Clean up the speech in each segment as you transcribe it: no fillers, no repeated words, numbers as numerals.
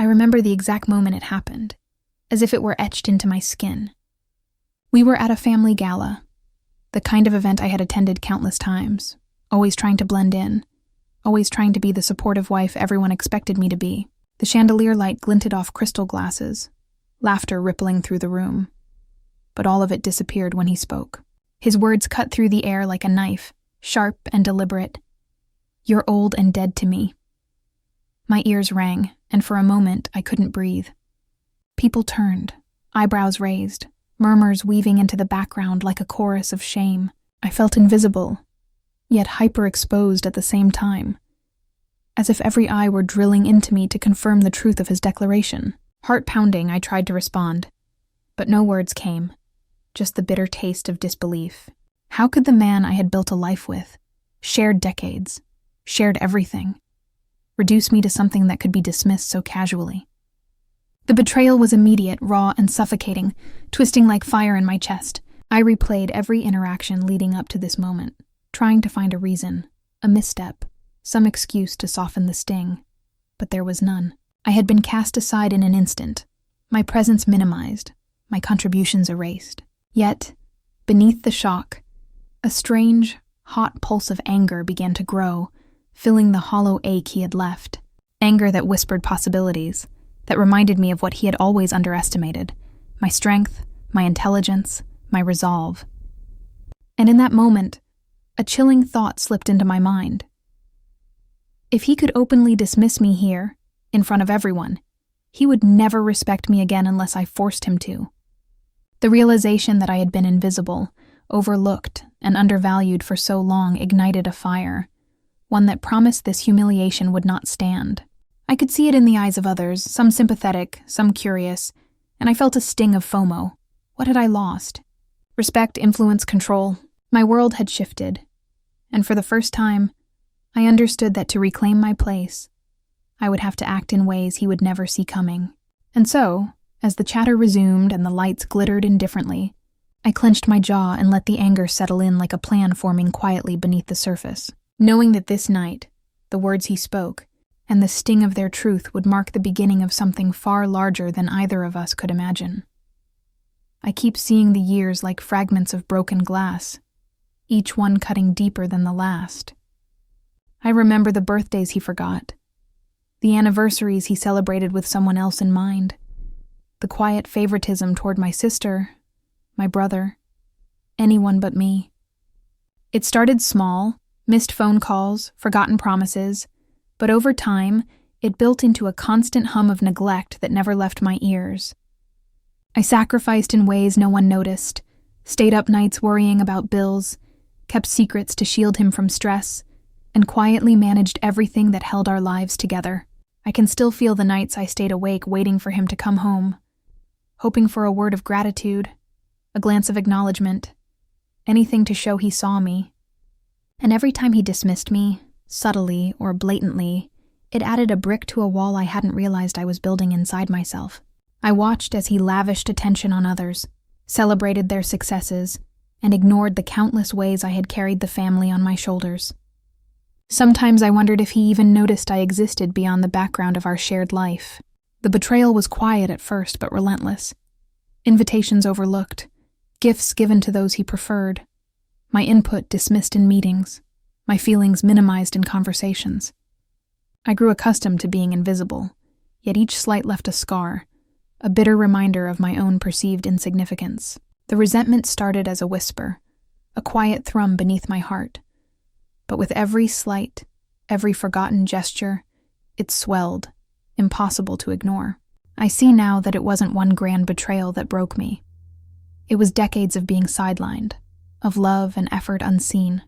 I remember the exact moment it happened, as if it were etched into my skin. We were at a family gala, the kind of event I had attended countless times, always trying to blend in, always trying to be the supportive wife everyone expected me to be. The chandelier light glinted off crystal glasses, laughter rippling through the room. But all of it disappeared when he spoke. His words cut through the air like a knife, sharp and deliberate. "You're old and dead to me." My ears rang, and for a moment I couldn't breathe. People turned, eyebrows raised, murmurs weaving into the background like a chorus of shame. I felt invisible, yet hyper-exposed at the same time, as if every eye were drilling into me to confirm the truth of his declaration. Heart-pounding, I tried to respond, but no words came, just the bitter taste of disbelief. How could the man I had built a life with, shared decades, shared everything, reduce me to something that could be dismissed so casually? The betrayal was immediate, raw, and suffocating, twisting like fire in my chest. I replayed every interaction leading up to this moment, trying to find a reason, a misstep, some excuse to soften the sting, but there was none. I had been cast aside in an instant, my presence minimized, my contributions erased. Yet, beneath the shock, a strange, hot pulse of anger began to grow, filling the hollow ache he had left. Anger that whispered possibilities, that reminded me of what he had always underestimated, my strength, my intelligence, my resolve. And in that moment, a chilling thought slipped into my mind. If he could openly dismiss me here, in front of everyone, he would never respect me again unless I forced him to. The realization that I had been invisible, overlooked, and undervalued for so long ignited a fire, one that promised this humiliation would not stand. I could see it in the eyes of others, some sympathetic, some curious, and I felt a sting of FOMO. What had I lost? Respect, influence, control. My world had shifted, and for the first time, I understood that to reclaim my place, I would have to act in ways he would never see coming. And so, as the chatter resumed and the lights glittered indifferently, I clenched my jaw and let the anger settle in like a plan forming quietly beneath the surface, knowing that this night, the words he spoke, and the sting of their truth would mark the beginning of something far larger than either of us could imagine. I keep seeing the years like fragments of broken glass, each one cutting deeper than the last. I remember the birthdays he forgot, the anniversaries he celebrated with someone else in mind, the quiet favoritism toward my sister, my brother, anyone but me. It started small, missed phone calls, forgotten promises, but over time, it built into a constant hum of neglect that never left my ears. I sacrificed in ways no one noticed, stayed up nights worrying about bills, kept secrets to shield him from stress, and quietly managed everything that held our lives together. I can still feel the nights I stayed awake waiting for him to come home, hoping for a word of gratitude, a glance of acknowledgement, anything to show he saw me. And every time he dismissed me, subtly or blatantly, it added a brick to a wall I hadn't realized I was building inside myself. I watched as he lavished attention on others, celebrated their successes, and ignored the countless ways I had carried the family on my shoulders. Sometimes I wondered if he even noticed I existed beyond the background of our shared life. The betrayal was quiet at first, but relentless. Invitations overlooked, gifts given to those he preferred, my input dismissed in meetings, my feelings minimized in conversations. I grew accustomed to being invisible, yet each slight left a scar, a bitter reminder of my own perceived insignificance. The resentment started as a whisper, a quiet thrum beneath my heart. But with every slight, every forgotten gesture, it swelled, impossible to ignore. I see now that it wasn't one grand betrayal that broke me. It was decades of being sidelined, of love and effort unseen,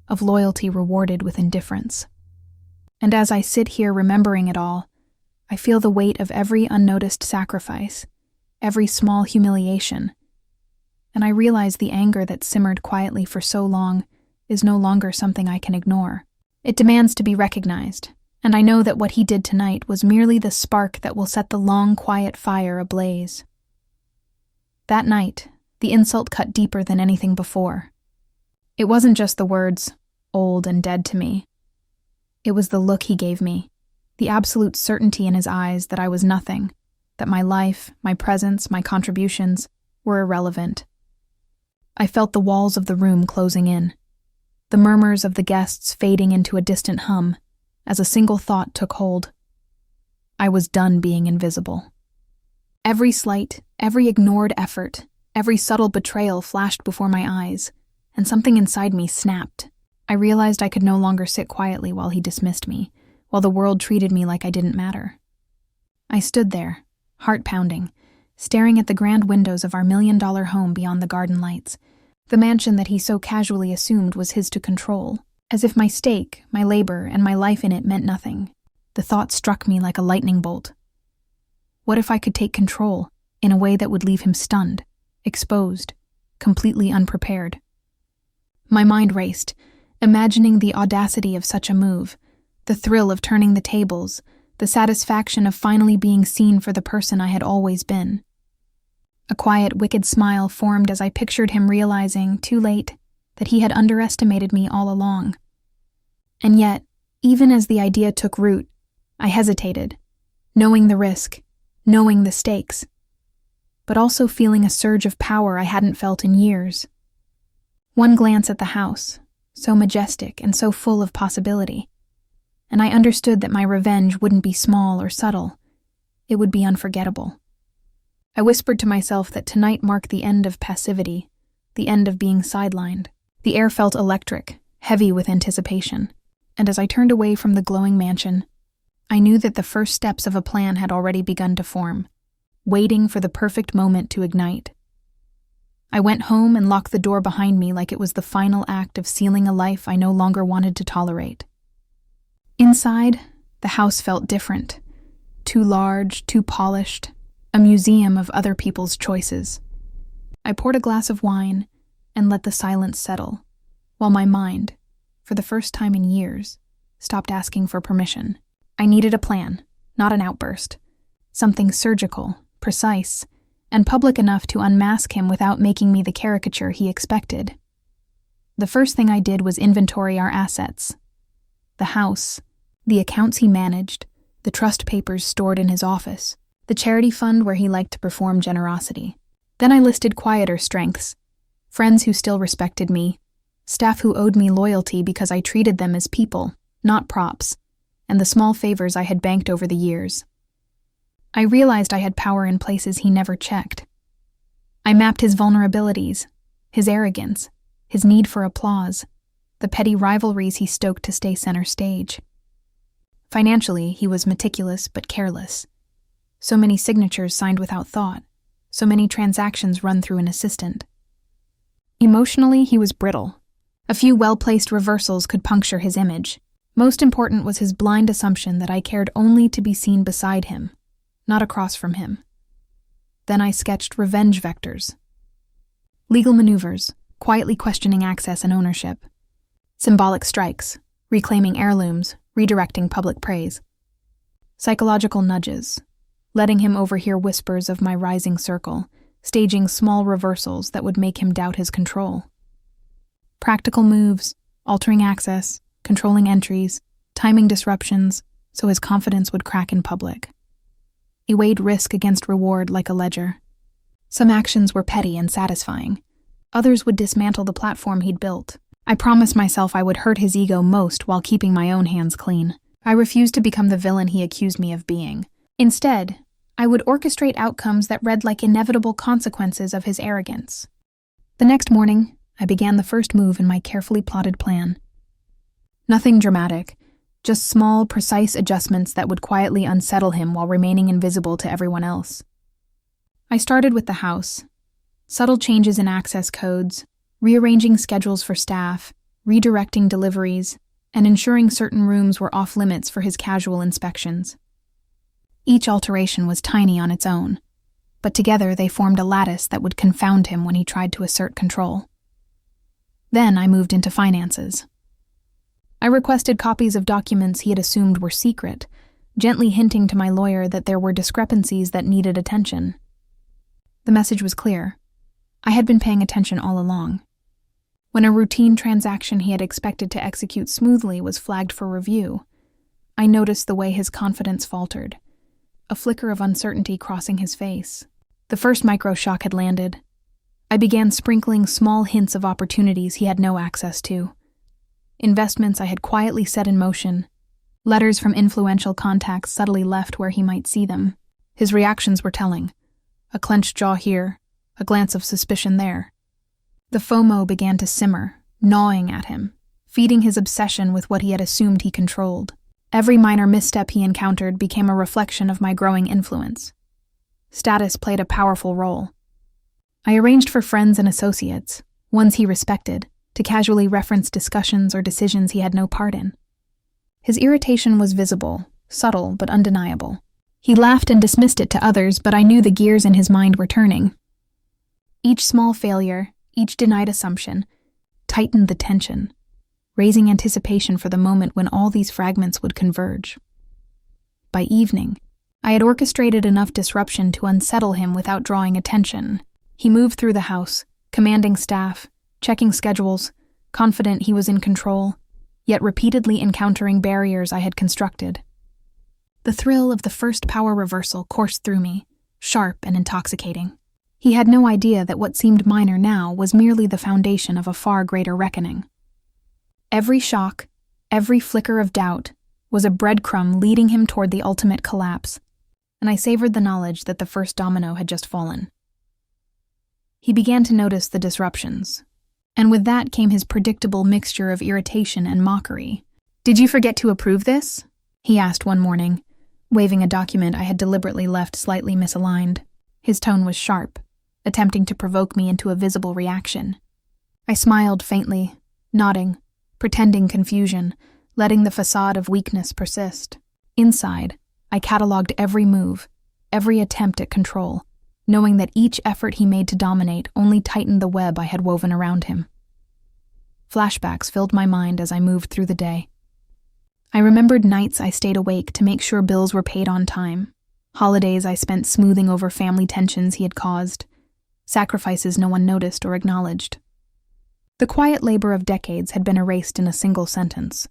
of loyalty rewarded with indifference. And as I sit here remembering it all, I feel the weight of every unnoticed sacrifice, every small humiliation, and I realize the anger that simmered quietly for so long is no longer something I can ignore. It demands to be recognized, and I know that what he did tonight was merely the spark that will set the long, quiet fire ablaze. That night, the insult cut deeper than anything before. It wasn't just the words, old and dead to me. It was the look he gave me, the absolute certainty in his eyes that I was nothing, that my life, my presence, my contributions were irrelevant. I felt the walls of the room closing in, the murmurs of the guests fading into a distant hum, as a single thought took hold. I was done being invisible. Every slight, every ignored effort, every subtle betrayal flashed before my eyes, and something inside me snapped. I realized I could no longer sit quietly while he dismissed me, while the world treated me like I didn't matter. I stood there, heart pounding, staring at the grand windows of our $1 million home beyond the garden lights, the mansion that he so casually assumed was his to control, as if my stake, my labor, and my life in it meant nothing. The thought struck me like a lightning bolt. What if I could take control in a way that would leave him stunned, exposed, completely unprepared? My mind raced, imagining the audacity of such a move, the thrill of turning the tables, the satisfaction of finally being seen for the person I had always been. A quiet, wicked smile formed as I pictured him realizing, too late, that he had underestimated me all along. And yet, even as the idea took root, I hesitated, knowing the risk, knowing the stakes, but also feeling a surge of power I hadn't felt in years. One glance at the house, so majestic and so full of possibility, and I understood that my revenge wouldn't be small or subtle. It would be unforgettable. I whispered to myself that tonight marked the end of passivity, the end of being sidelined. The air felt electric, heavy with anticipation, and as I turned away from the glowing mansion, I knew that the first steps of a plan had already begun to form, waiting for the perfect moment to ignite. I went home and locked the door behind me like it was the final act of sealing a life I no longer wanted to tolerate. Inside, the house felt different, too large, too polished, a museum of other people's choices. I poured a glass of wine and let the silence settle, while my mind, for the first time in years, stopped asking for permission. I needed a plan, not an outburst. Something surgical, precise, and public enough to unmask him without making me the caricature he expected. The first thing I did was inventory our assets. The house, the accounts he managed, the trust papers stored in his office, the charity fund where he liked to perform generosity. Then I listed quieter strengths, friends who still respected me, staff who owed me loyalty because I treated them as people, not props, and the small favors I had banked over the years. I realized I had power in places he never checked. I mapped his vulnerabilities, his arrogance, his need for applause, the petty rivalries he stoked to stay center stage. Financially, he was meticulous but careless. So many signatures signed without thought, so many transactions run through an assistant. Emotionally, he was brittle. A few well-placed reversals could puncture his image. Most important was his blind assumption that I cared only to be seen beside him, not across from him. Then I sketched revenge vectors. Legal maneuvers, quietly questioning access and ownership. Symbolic strikes, reclaiming heirlooms, redirecting public praise. Psychological nudges, letting him overhear whispers of my rising circle, staging small reversals that would make him doubt his control. Practical moves, altering access, controlling entries, timing disruptions, so his confidence would crack in public. He weighed risk against reward like a ledger. Some actions were petty and satisfying. Others would dismantle the platform he'd built. I promised myself I would hurt his ego most while keeping my own hands clean. I refused to become the villain he accused me of being. Instead, I would orchestrate outcomes that read like inevitable consequences of his arrogance. The next morning, I began the first move in my carefully plotted plan. Nothing dramatic, just small, precise adjustments that would quietly unsettle him while remaining invisible to everyone else. I started with the house. Subtle changes in access codes, rearranging schedules for staff, redirecting deliveries, and ensuring certain rooms were off-limits for his casual inspections. Each alteration was tiny on its own, but together they formed a lattice that would confound him when he tried to assert control. Then I moved into finances. I requested copies of documents he had assumed were secret, gently hinting to my lawyer that there were discrepancies that needed attention. The message was clear. I had been paying attention all along. When a routine transaction he had expected to execute smoothly was flagged for review, I noticed the way his confidence faltered, a flicker of uncertainty crossing his face. The first micro-shock had landed. I began sprinkling small hints of opportunities he had no access to. Investments I had quietly set in motion, letters from influential contacts subtly left where he might see them. His reactions were telling. A clenched jaw here, a glance of suspicion there. The FOMO began to simmer, gnawing at him, feeding his obsession with what he had assumed he controlled. Every minor misstep he encountered became a reflection of my growing influence. Status played a powerful role. I arranged for friends and associates, ones he respected, to casually reference discussions or decisions he had no part in. His irritation was visible, subtle but undeniable. He laughed and dismissed it to others, but I knew the gears in his mind were turning. Each small failure, each denied assumption, tightened the tension, raising anticipation for the moment when all these fragments would converge. By evening, I had orchestrated enough disruption to unsettle him without drawing attention. He moved through the house, commanding staff, checking schedules, confident he was in control, yet repeatedly encountering barriers I had constructed. The thrill of the first power reversal coursed through me, sharp and intoxicating. He had no idea that what seemed minor now was merely the foundation of a far greater reckoning. Every shock, every flicker of doubt, was a breadcrumb leading him toward the ultimate collapse, and I savored the knowledge that the first domino had just fallen. He began to notice the disruptions, and with that came his predictable mixture of irritation and mockery. "Did you forget to approve this?" he asked one morning, waving a document I had deliberately left slightly misaligned. His tone was sharp, attempting to provoke me into a visible reaction. I smiled faintly, nodding, pretending confusion, letting the facade of weakness persist. Inside, I catalogued every move, every attempt at control, knowing that each effort he made to dominate only tightened the web I had woven around him. Flashbacks filled my mind as I moved through the day. I remembered nights I stayed awake to make sure bills were paid on time, holidays I spent smoothing over family tensions he had caused, sacrifices no one noticed or acknowledged. The quiet labor of decades had been erased in a single sentence,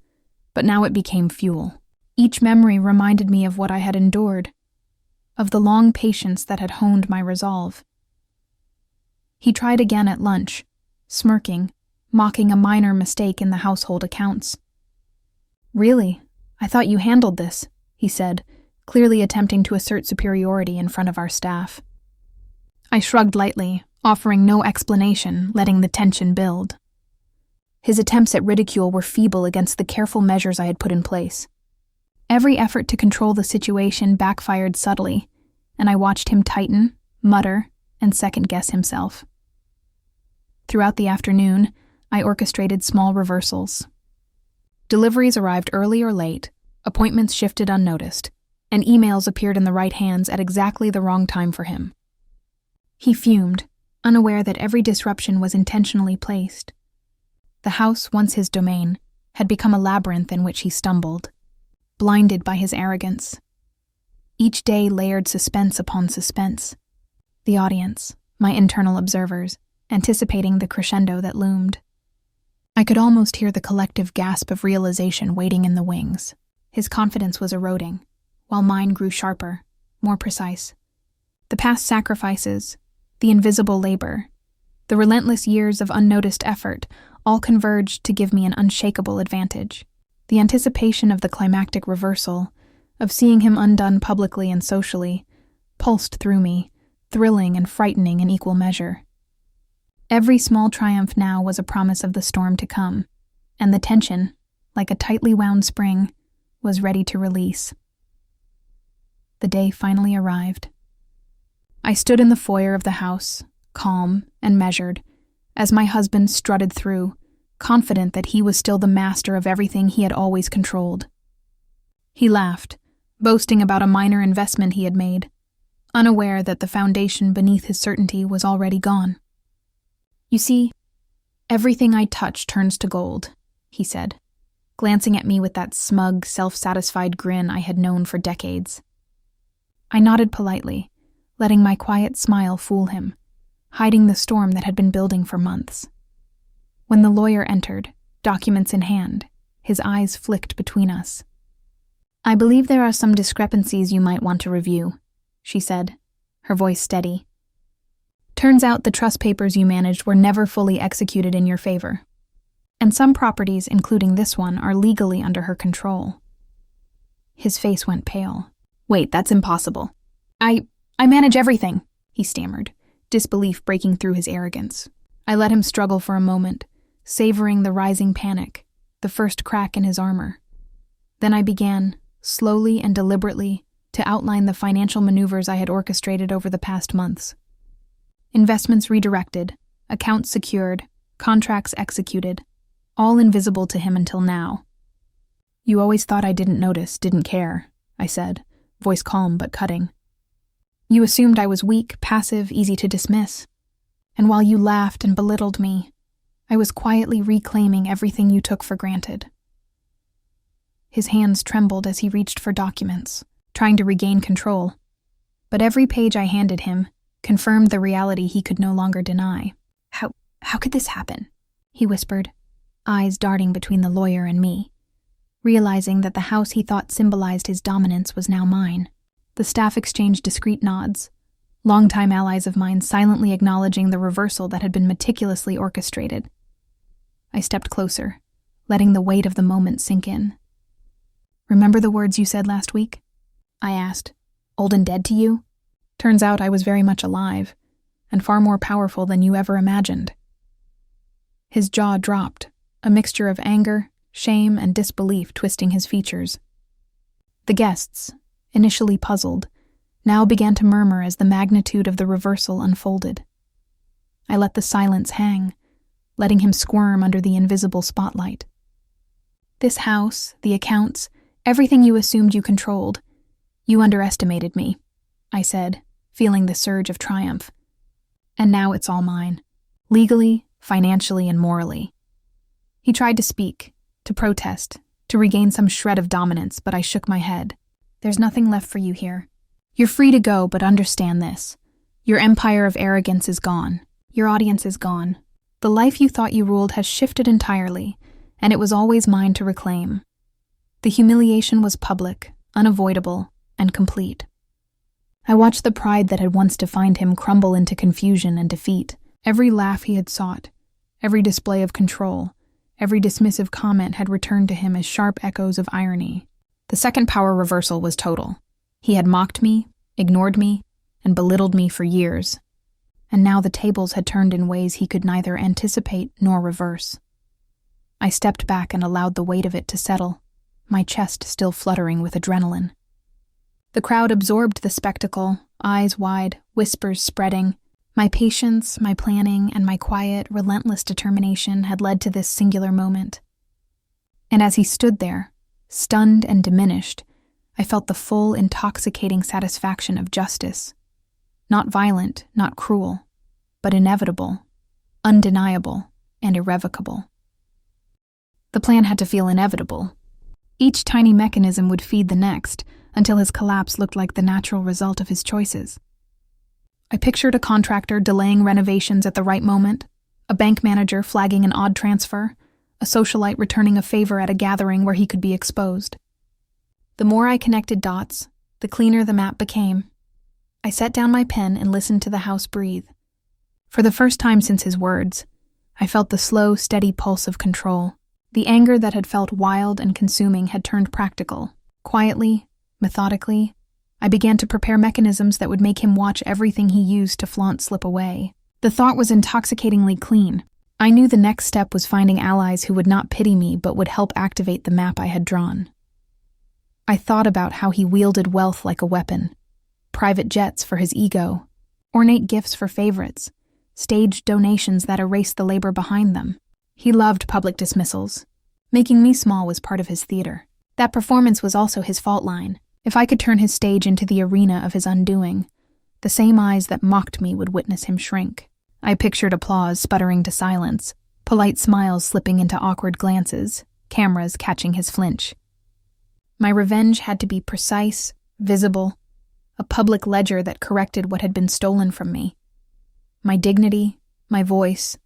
but now it became fuel. Each memory reminded me of what I had endured, of the long patience that had honed my resolve. He tried again at lunch, smirking, mocking a minor mistake in the household accounts. "Really? I thought you handled this," he said, clearly attempting to assert superiority in front of our staff. I shrugged lightly, offering no explanation, letting the tension build. His attempts at ridicule were feeble against the careful measures I had put in place. Every effort to control the situation backfired subtly, and I watched him tighten, mutter, and second-guess himself. Throughout the afternoon, I orchestrated small reversals. Deliveries arrived early or late, appointments shifted unnoticed, and emails appeared in the right hands at exactly the wrong time for him. He fumed, unaware that every disruption was intentionally placed. The house, once his domain, had become a labyrinth in which he stumbled, blinded by his arrogance. Each day layered suspense upon suspense. The audience, my internal observers, anticipating the crescendo that loomed. I could almost hear the collective gasp of realization waiting in the wings. His confidence was eroding, while mine grew sharper, more precise. The past sacrifices, the invisible labor, the relentless years of unnoticed effort all converged to give me an unshakable advantage. The anticipation of the climactic reversal, of seeing him undone publicly and socially, pulsed through me, thrilling and frightening in equal measure. Every small triumph now was a promise of the storm to come, and the tension, like a tightly wound spring, was ready to release. The day finally arrived. I stood in the foyer of the house, calm and measured, as my husband strutted through, confident that he was still the master of everything he had always controlled. He laughed, boasting about a minor investment he had made, unaware that the foundation beneath his certainty was already gone. "You see, everything I touch turns to gold," he said, glancing at me with that smug, self-satisfied grin I had known for decades. I nodded politely, letting my quiet smile fool him, hiding the storm that had been building for months. When the lawyer entered, documents in hand, his eyes flicked between us. "I believe there are some discrepancies you might want to review," she said, her voice steady. "Turns out the trust papers you managed were never fully executed in your favor. And some properties, including this one, are legally under her control." His face went pale. "Wait, that's impossible." I manage everything," he stammered, disbelief breaking through his arrogance. I let him struggle for a moment, savoring the rising panic, the first crack in his armor. Then I began, slowly and deliberately, to outline the financial maneuvers I had orchestrated over the past months. Investments redirected, accounts secured, contracts executed, all invisible to him until now. "You always thought I didn't notice, didn't care," I said, voice calm but cutting. "You assumed I was weak, passive, easy to dismiss. And while you laughed and belittled me, I was quietly reclaiming everything you took for granted." His hands trembled as he reached for documents, trying to regain control. But every page I handed him confirmed the reality he could no longer deny. How could this happen?" he whispered, eyes darting between the lawyer and me, realizing that the house he thought symbolized his dominance was now mine. The staff exchanged discreet nods, longtime allies of mine silently acknowledging the reversal that had been meticulously orchestrated. I stepped closer, letting the weight of the moment sink in. "Remember the words you said last week?" I asked. "Old and dead to you?" Turns out I was very much alive, and far more powerful than you ever imagined. His jaw dropped, a mixture of anger, shame, and disbelief twisting his features. The guests, initially puzzled, now began to murmur as the magnitude of the reversal unfolded. I let the silence hang, letting him squirm under the invisible spotlight. "This house, the accounts, everything you assumed you controlled. You underestimated me," I said, feeling the surge of triumph. "And now it's all mine, legally, financially, and morally." He tried to speak, to protest, to regain some shred of dominance, but I shook my head. "There's nothing left for you here. You're free to go, but understand this. Your empire of arrogance is gone. Your audience is gone. The life you thought you ruled has shifted entirely, and it was always mine to reclaim. The humiliation was public, unavoidable, and complete." I watched the pride that had once defined him crumble into confusion and defeat. Every laugh he had sought, every display of control, every dismissive comment had returned to him as sharp echoes of irony. The second power reversal was total. He had mocked me, ignored me, and belittled me for years. And now the tables had turned in ways he could neither anticipate nor reverse. I stepped back and allowed the weight of it to settle, my chest still fluttering with adrenaline. The crowd absorbed the spectacle, eyes wide, whispers spreading. My patience, my planning, and my quiet, relentless determination had led to this singular moment. And as he stood there, stunned and diminished, I felt the full, intoxicating satisfaction of justice. Not violent, not cruel, but inevitable, undeniable, and irrevocable. The plan had to feel inevitable. Each tiny mechanism would feed the next, until his collapse looked like the natural result of his choices. I pictured a contractor delaying renovations at the right moment, a bank manager flagging an odd transfer, a socialite returning a favor at a gathering where he could be exposed. The more I connected dots, the cleaner the map became. I set down my pen and listened to the house breathe. For the first time since his words, I felt the slow, steady pulse of control. The anger that had felt wild and consuming had turned practical. Quietly, methodically, I began to prepare mechanisms that would make him watch everything he used to flaunt slip away. The thought was intoxicatingly clean. I knew the next step was finding allies who would not pity me but would help activate the map I had drawn. I thought about how he wielded wealth like a weapon. Private jets for his ego, ornate gifts for favorites, staged donations that erased the labor behind them. He loved public dismissals. Making me small was part of his theater. That performance was also his fault line. If I could turn his stage into the arena of his undoing, the same eyes that mocked me would witness him shrink. I pictured applause sputtering to silence, polite smiles slipping into awkward glances, cameras catching his flinch. My revenge had to be precise, visible, a public ledger that corrected what had been stolen from me. My dignity, my voice,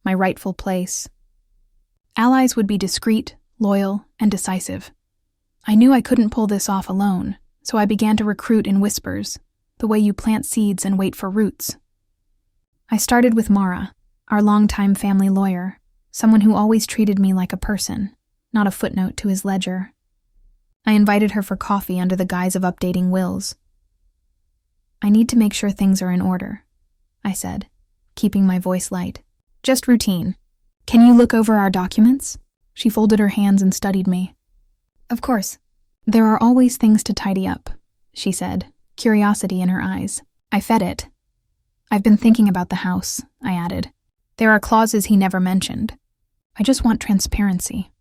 my rightful place. Allies would be discreet, loyal, and decisive. I knew I couldn't pull this off alone, so I began to recruit in whispers, the way you plant seeds and wait for roots. I started with Mara, our longtime family lawyer, someone who always treated me like a person, not a footnote to his ledger. I invited her for coffee under the guise of updating wills. I need to make sure things are in order, I said, keeping my voice light. Just routine. Can you look over our documents? She folded her hands and studied me. Of course. There are always things to tidy up, she said, curiosity in her eyes. I fed it. I've been thinking about the house, I added. There are clauses he never mentioned. I just want transparency.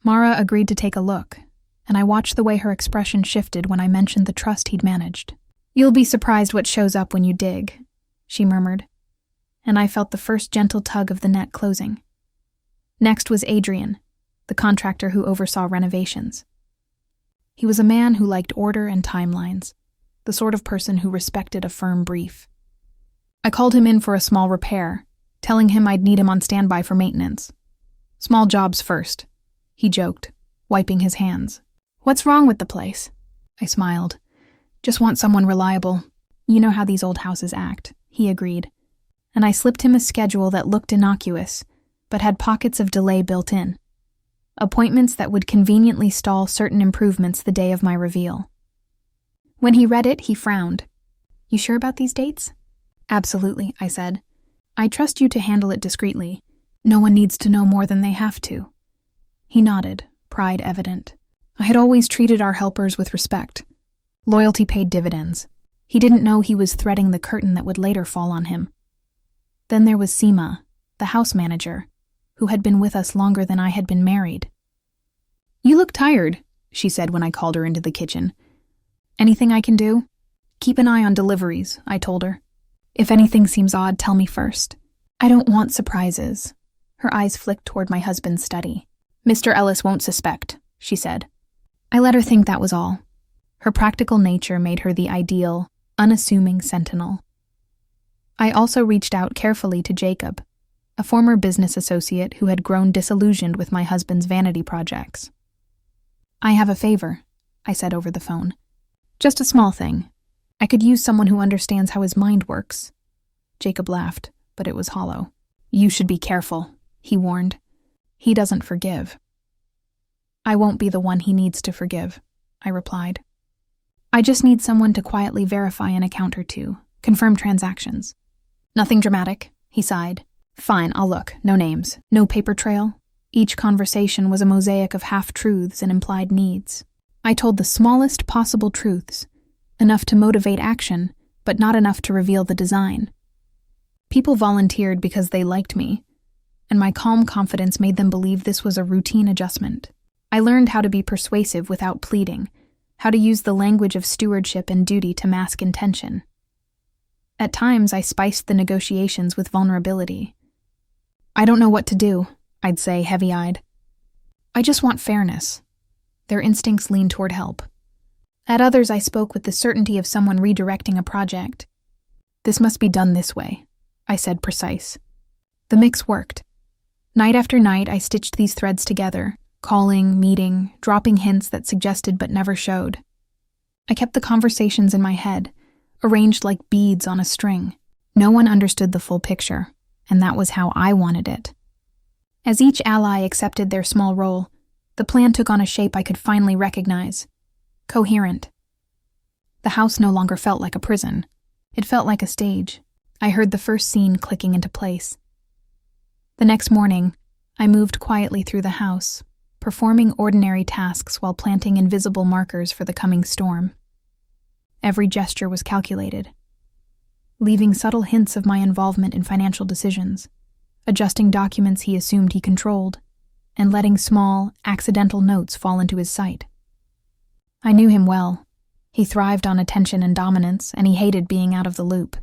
Mara agreed to take a look, and I watched the way her expression shifted when I mentioned the trust he'd managed. You'll be surprised what shows up when you dig, she murmured, and I felt the first gentle tug of the net closing. Next was Adrian, the contractor who oversaw renovations. He was a man who liked order and timelines, the sort of person who respected a firm brief. I called him in for a small repair, telling him I'd need him on standby for maintenance. Small jobs first, he joked, wiping his hands. What's wrong with the place? I smiled. Just want someone reliable. You know how these old houses act, he agreed. And I slipped him a schedule that looked innocuous, but had pockets of delay built in. Appointments that would conveniently stall certain improvements the day of my reveal. When he read it, he frowned. You sure about these dates? Absolutely, I said. I trust you to handle it discreetly. No one needs to know more than they have to. He nodded, pride evident. I had always treated our helpers with respect. Loyalty paid dividends. He didn't know he was threading the curtain that would later fall on him. Then there was Seema, the house manager, who had been with us longer than I had been married. You look tired, she said when I called her into the kitchen. Anything I can do? Keep an eye on deliveries, I told her. If anything seems odd, tell me first. I don't want surprises. Her eyes flicked toward my husband's study. Mr. Ellis won't suspect, she said. I let her think that was all. Her practical nature made her the ideal, unassuming sentinel. I also reached out carefully to Jacob, a former business associate who had grown disillusioned with my husband's vanity projects. I have a favor, I said over the phone. Just a small thing. I could use someone who understands how his mind works. Jacob laughed, but it was hollow. You should be careful, he warned. He doesn't forgive. I won't be the one he needs to forgive, I replied. I just need someone to quietly verify an account or two, confirm transactions. Nothing dramatic, he sighed. Fine, I'll look. No names. No paper trail. Each conversation was a mosaic of half-truths and implied needs. I told the smallest possible truths, enough to motivate action, but not enough to reveal the design. People volunteered because they liked me, and my calm confidence made them believe this was a routine adjustment. I learned how to be persuasive without pleading, how to use the language of stewardship and duty to mask intention. At times, I spiced the negotiations with vulnerability. I don't know what to do, I'd say, heavy-eyed. I just want fairness. Their instincts leaned toward help. At others, I spoke with the certainty of someone redirecting a project. This must be done this way, I said, precise. The mix worked. Night after night, I stitched these threads together, calling, meeting, dropping hints that suggested but never showed. I kept the conversations in my head, arranged like beads on a string. No one understood the full picture, and that was how I wanted it. As each ally accepted their small role, the plan took on a shape I could finally recognize. Coherent. The house no longer felt like a prison. It felt like a stage. I heard the first scene clicking into place. The next morning, I moved quietly through the house, performing ordinary tasks while planting invisible markers for the coming storm. Every gesture was calculated, leaving subtle hints of my involvement in financial decisions, adjusting documents he assumed he controlled, and letting small, accidental notes fall into his sight. I knew him well. He thrived on attention and dominance, and he hated being out of the loop.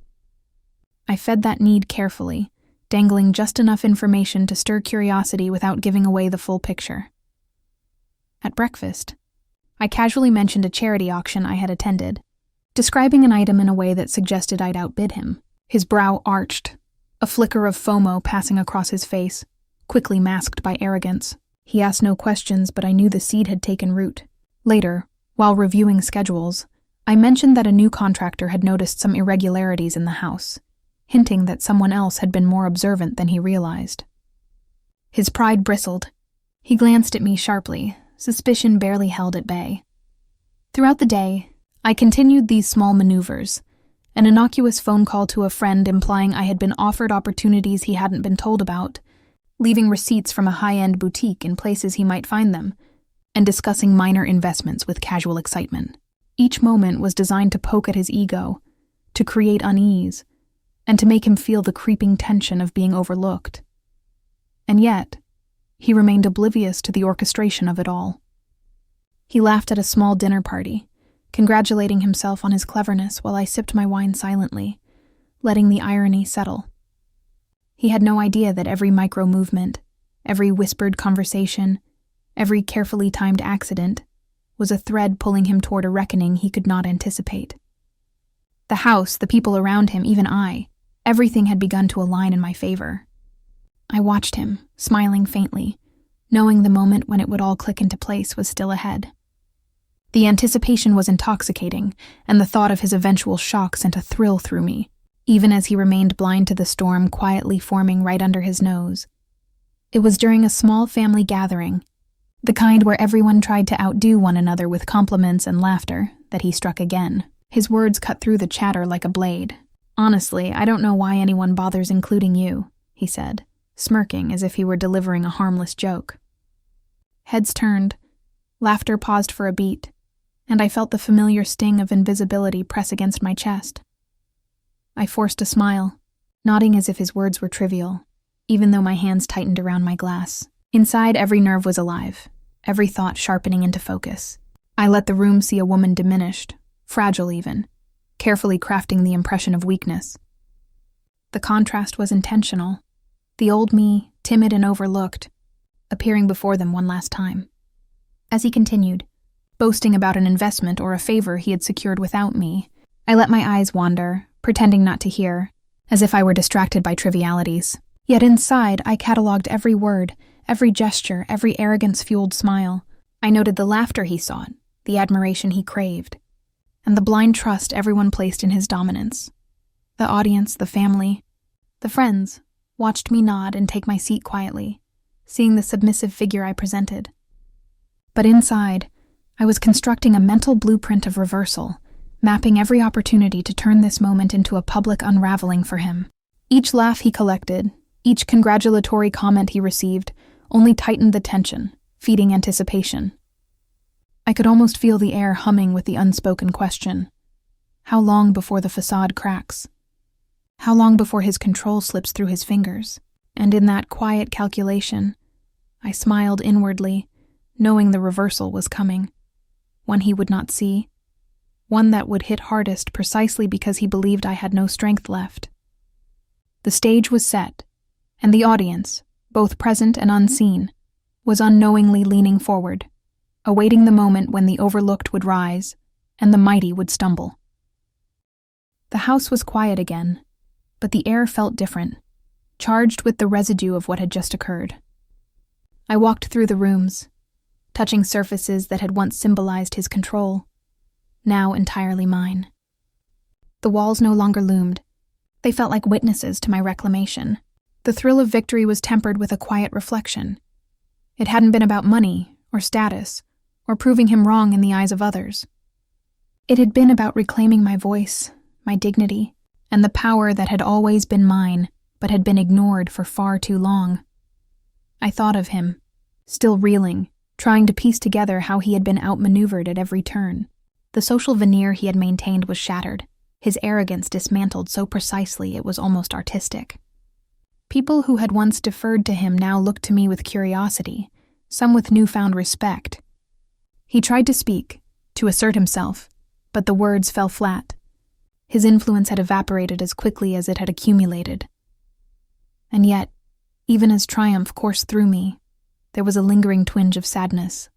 I fed that need carefully, dangling just enough information to stir curiosity without giving away the full picture. At breakfast, I casually mentioned a charity auction I had attended, describing an item in a way that suggested I'd outbid him. His brow arched, a flicker of FOMO passing across his face, quickly masked by arrogance. He asked no questions, but I knew the seed had taken root. Later, while reviewing schedules, I mentioned that a new contractor had noticed some irregularities in the house, hinting that someone else had been more observant than he realized. His pride bristled. He glanced at me sharply, suspicion barely held at bay. Throughout the day, I continued these small maneuvers, an innocuous phone call to a friend implying I had been offered opportunities he hadn't been told about, leaving receipts from a high-end boutique in places he might find them, and discussing minor investments with casual excitement. Each moment was designed to poke at his ego, to create unease, and to make him feel the creeping tension of being overlooked. And yet, he remained oblivious to the orchestration of it all. He laughed at a small dinner party, congratulating himself on his cleverness while I sipped my wine silently, letting the irony settle. He had no idea that every micro-movement, every whispered conversation, every carefully timed accident was a thread pulling him toward a reckoning he could not anticipate. The house, the people around him, even I, everything had begun to align in my favor. I watched him, smiling faintly, knowing the moment when it would all click into place was still ahead. The anticipation was intoxicating, and the thought of his eventual shock sent a thrill through me, even as he remained blind to the storm quietly forming right under his nose. It was during a small family gathering, the kind where everyone tried to outdo one another with compliments and laughter, that he struck again. His words cut through the chatter like a blade. "Honestly, I don't know why anyone bothers including you," he said, smirking as if he were delivering a harmless joke. Heads turned, laughter paused for a beat, and I felt the familiar sting of invisibility press against my chest. I forced a smile, nodding as if his words were trivial, even though my hands tightened around my glass. Inside, every nerve was alive, every thought sharpening into focus. I let the room see a woman diminished, fragile even, carefully crafting the impression of weakness. The contrast was intentional, the old me, timid and overlooked, appearing before them one last time. As he continued, boasting about an investment or a favor he had secured without me, I let my eyes wander, pretending not to hear, as if I were distracted by trivialities. Yet inside, I catalogued every word, every gesture, every arrogance-fueled smile. I noted the laughter he sought, the admiration he craved, and the blind trust everyone placed in his dominance. The audience, the family, the friends, watched me nod and take my seat quietly, seeing the submissive figure I presented. But inside, I was constructing a mental blueprint of reversal, mapping every opportunity to turn this moment into a public unraveling for him. Each laugh he collected, each congratulatory comment he received, only tightened the tension, feeding anticipation. I could almost feel the air humming with the unspoken question. How long before the facade cracks? How long before his control slips through his fingers? And in that quiet calculation, I smiled inwardly, knowing the reversal was coming. One he would not see. One that would hit hardest precisely because he believed I had no strength left. The stage was set, and the audience, both present and unseen, was unknowingly leaning forward, awaiting the moment when the overlooked would rise and the mighty would stumble. The house was quiet again, but the air felt different, charged with the residue of what had just occurred. I walked through the rooms, touching surfaces that had once symbolized his control, now entirely mine. The walls no longer loomed. They felt like witnesses to my reclamation. The thrill of victory was tempered with a quiet reflection. It hadn't been about money or status or proving him wrong in the eyes of others. It had been about reclaiming my voice, my dignity, and the power that had always been mine but had been ignored for far too long. I thought of him, still reeling, trying to piece together how he had been outmaneuvered at every turn. The social veneer he had maintained was shattered, his arrogance dismantled so precisely it was almost artistic. People who had once deferred to him now looked to me with curiosity, some with newfound respect. He tried to speak, to assert himself, but the words fell flat. His influence had evaporated as quickly as it had accumulated. And yet, even as triumph coursed through me, there was a lingering twinge of sadness.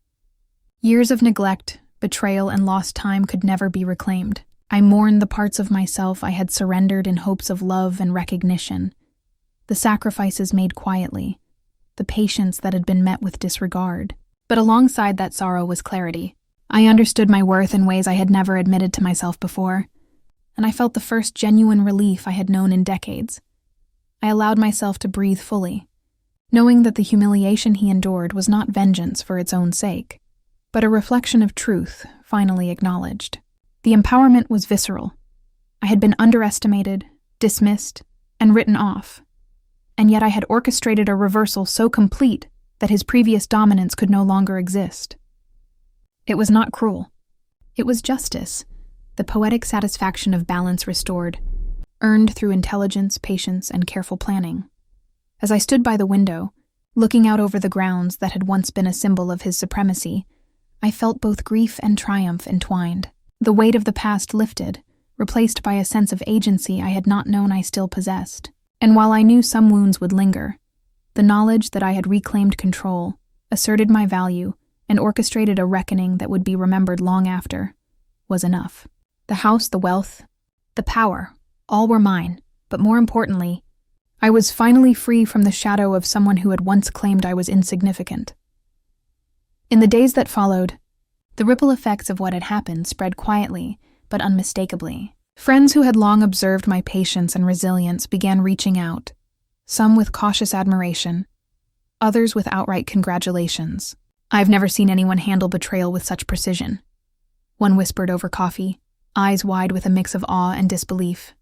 Years of neglect, betrayal, and lost time could never be reclaimed. I mourned the parts of myself I had surrendered in hopes of love and recognition, the sacrifices made quietly, the patience that had been met with disregard. But alongside that sorrow was clarity. I understood my worth in ways I had never admitted to myself before, and I felt the first genuine relief I had known in decades. I allowed myself to breathe fully, knowing that the humiliation he endured was not vengeance for its own sake, but a reflection of truth finally acknowledged. The empowerment was visceral. I had been underestimated, dismissed, and written off, and yet I had orchestrated a reversal so complete that his previous dominance could no longer exist. It was not cruel. It was justice, the poetic satisfaction of balance restored, earned through intelligence, patience, and careful planning. As I stood by the window, looking out over the grounds that had once been a symbol of his supremacy, I felt both grief and triumph entwined. The weight of the past lifted, replaced by a sense of agency I had not known I still possessed. And while I knew some wounds would linger, the knowledge that I had reclaimed control, asserted my value, and orchestrated a reckoning that would be remembered long after, was enough. The house, the wealth, the power, all were mine, but more importantly, I was finally free from the shadow of someone who had once claimed I was insignificant. In the days that followed, the ripple effects of what had happened spread quietly, but unmistakably. Friends who had long observed my patience and resilience began reaching out, some with cautious admiration, others with outright congratulations. "I've never seen anyone handle betrayal with such precision," one whispered over coffee, eyes wide with a mix of awe and disbelief.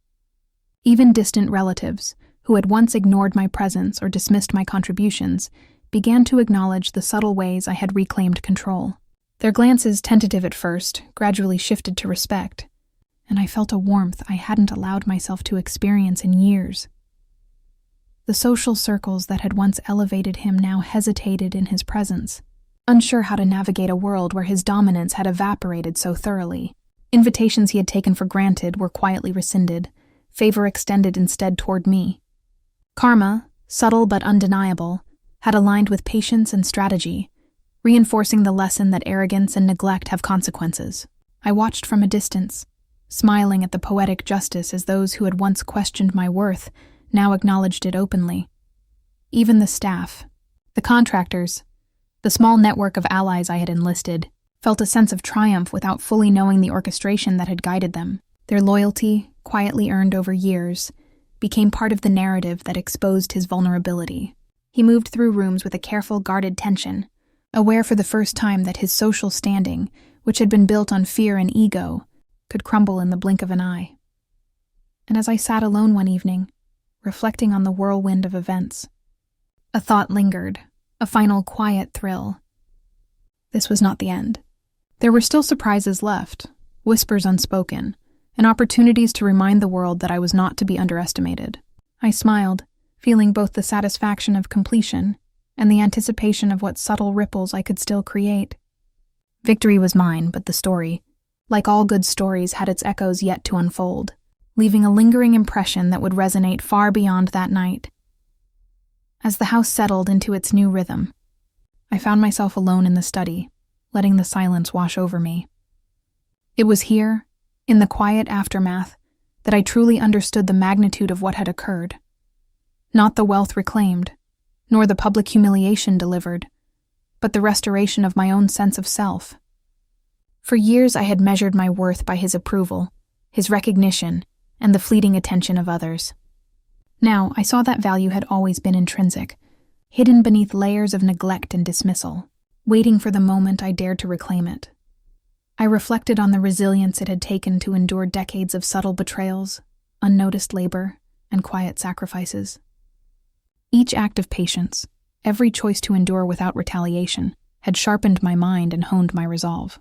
Even distant relatives, who had once ignored my presence or dismissed my contributions, began to acknowledge the subtle ways I had reclaimed control. Their glances, tentative at first, gradually shifted to respect, and I felt a warmth I hadn't allowed myself to experience in years. The social circles that had once elevated him now hesitated in his presence, unsure how to navigate a world where his dominance had evaporated so thoroughly. Invitations he had taken for granted were quietly rescinded, favor extended instead toward me. Karma, subtle but undeniable, had aligned with patience and strategy, reinforcing the lesson that arrogance and neglect have consequences. I watched from a distance, smiling at the poetic justice as those who had once questioned my worth now acknowledged it openly. Even the staff, the contractors, the small network of allies I had enlisted, felt a sense of triumph without fully knowing the orchestration that had guided them. Their loyalty, quietly earned over years, became part of the narrative that exposed his vulnerability. He moved through rooms with a careful, guarded tension, aware for the first time that his social standing, which had been built on fear and ego, could crumble in the blink of an eye. And as I sat alone one evening, reflecting on the whirlwind of events, a thought lingered, a final quiet thrill. This was not the end. There were still surprises left, whispers unspoken, and opportunities to remind the world that I was not to be underestimated. I smiled, feeling both the satisfaction of completion and the anticipation of what subtle ripples I could still create. Victory was mine, but the story, like all good stories, had its echoes yet to unfold, leaving a lingering impression that would resonate far beyond that night. As the house settled into its new rhythm, I found myself alone in the study, letting the silence wash over me. It was here, in the quiet aftermath, that I truly understood the magnitude of what had occurred. Not the wealth reclaimed, nor the public humiliation delivered, but the restoration of my own sense of self. For years I had measured my worth by his approval, his recognition, and the fleeting attention of others. Now I saw that value had always been intrinsic, hidden beneath layers of neglect and dismissal, waiting for the moment I dared to reclaim it. I reflected on the resilience it had taken to endure decades of subtle betrayals, unnoticed labor, and quiet sacrifices. Each act of patience, every choice to endure without retaliation, had sharpened my mind and honed my resolve.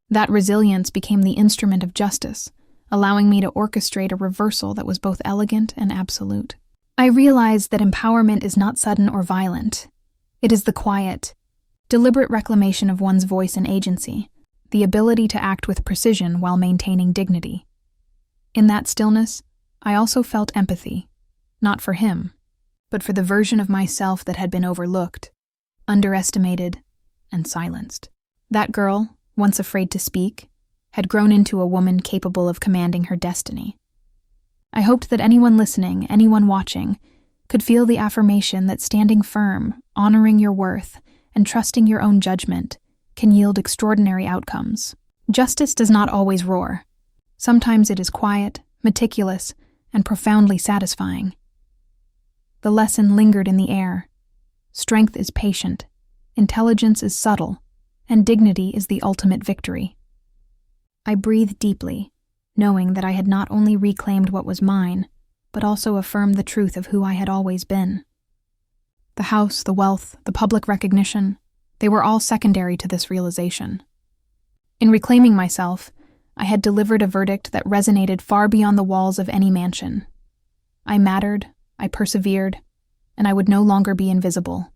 That resilience became the instrument of justice, allowing me to orchestrate a reversal that was both elegant and absolute. I realized that empowerment is not sudden or violent. It is the quiet, deliberate reclamation of one's voice and agency, the ability to act with precision while maintaining dignity. In that stillness, I also felt empathy, not for him, but for the version of myself that had been overlooked, underestimated, and silenced. That girl, once afraid to speak, had grown into a woman capable of commanding her destiny. I hoped that anyone listening, anyone watching, could feel the affirmation that standing firm, honoring your worth, and trusting your own judgment can yield extraordinary outcomes. Justice does not always roar. Sometimes it is quiet, meticulous, and profoundly satisfying. The lesson lingered in the air. Strength is patient, intelligence is subtle, and dignity is the ultimate victory. I breathed deeply, knowing that I had not only reclaimed what was mine, but also affirmed the truth of who I had always been. The house, the wealth, the public recognition, they were all secondary to this realization. In reclaiming myself, I had delivered a verdict that resonated far beyond the walls of any mansion. I mattered, I persevered, and I would no longer be invisible.